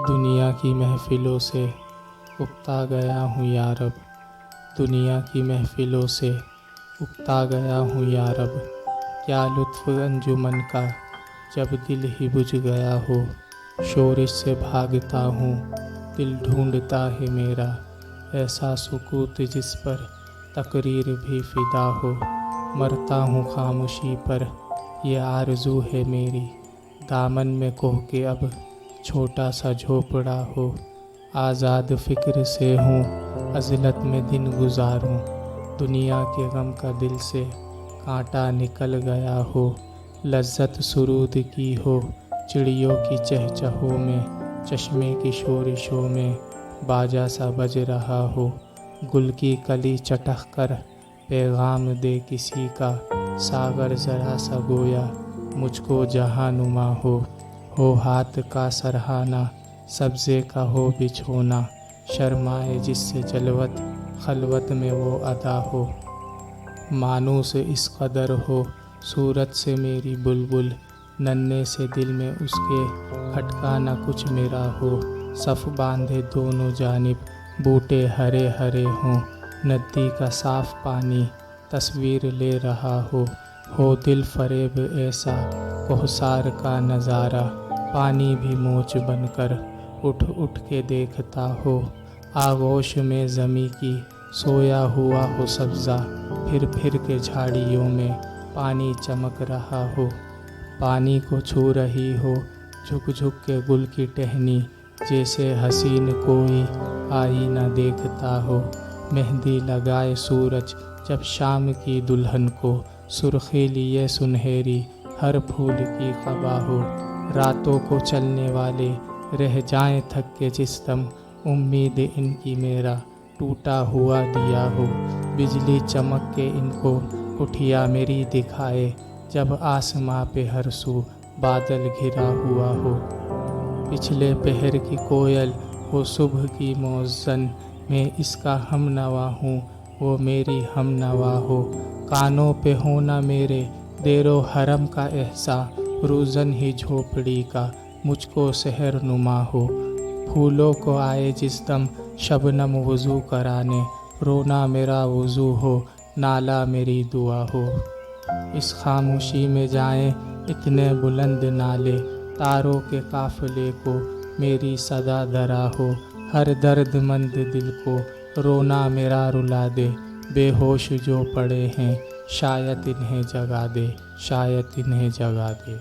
दुनिया की महफ़िलों से उकता गया हूँ यारब, दुनिया की महफ़िलों से उकता गया हूँ यारब। क्या लुत्फ़ अंजुमन का जब दिल ही बुझ गया हो, शोरिश से भागता हूँ दिल ढूंढता है मेरा, ऐसा सुकूत जिस पर तकरीर भी फ़िदा हो। मरता हूँ खामोशी पर ये आरज़ू है मेरी, दामन में कोह के अब छोटा सा झोपड़ा हो। आज़ाद फ़िक्र से हूँ अज़लत में दिन गुजारूँ, दुनिया के गम का दिल से कांटा निकल गया हो। लज़्ज़त सुरूद की हो चिड़ियों की चहचहों में, चश्मे की शोरिशों में बाजा सा बज रहा हो। गुल की कली चटक कर पैगाम दे किसी का, सागर ज़रा सा गोया मुझको जहाँ नुमा हो हाथ का सरहाना सब्ज़े का हो बिछोना, शर्माए जिससे जलवत खलवत में वो अदा हो। मानूस इस कदर हो सूरत से मेरी बुलबुल, नन्हे से दिल में उसके खटका न कुछ मेरा हो। सफ़ बांधे दोनों जानिब बूटे हरे हरे हों, नदी का साफ़ पानी तस्वीर ले रहा हो दिल फरेब ऐसा कोहसार का नज़ारा, पानी भी मोच बनकर उठ उठ के देखता हो। आगोश में ज़मी की सोया हुआ हो सब्ज़ा, फिर के झाड़ियों में पानी चमक रहा हो। पानी को छू रही हो झुक झुक के गुल की टहनी, जैसे हसीन कोई आईना देखता हो। मेहंदी लगाए सूरज जब शाम की दुल्हन को, सुर्खी लिए सुनहरी हर फूल की क़बा हो। रातों को चलने वाले रह जाएं थक के जिस दम, उम्मीद इनकी मेरा टूटा हुआ दिया हो। बिजली चमक के इनको कुठिया मेरी दिखाए, जब आसमां पे हर सू बादल घिरा हुआ हो। पिछले पहर की कोयल हो सुबह की मौज़न, मैं इसका हमनवा हूँ वो मेरी हमनवा हो। कानों पे होना मेरे देरो हरम का एहसा, रूज़न ही झोपड़ी का मुझको सहर नुमा हो। फूलों को आए जिस दम शबनम वज़ू कराने, रोना मेरा वज़ू हो नाला मेरी दुआ हो। इस खामोशी में जाएं इतने बुलंद नाले, तारों के काफ़िले को मेरी सदा दरा हो। हर दर्दमंद दिल को रोना मेरा रुला दे, बेहोश जो पड़े हैं शायद इन्हें जगा दे, शायद इन्हें जगा दे।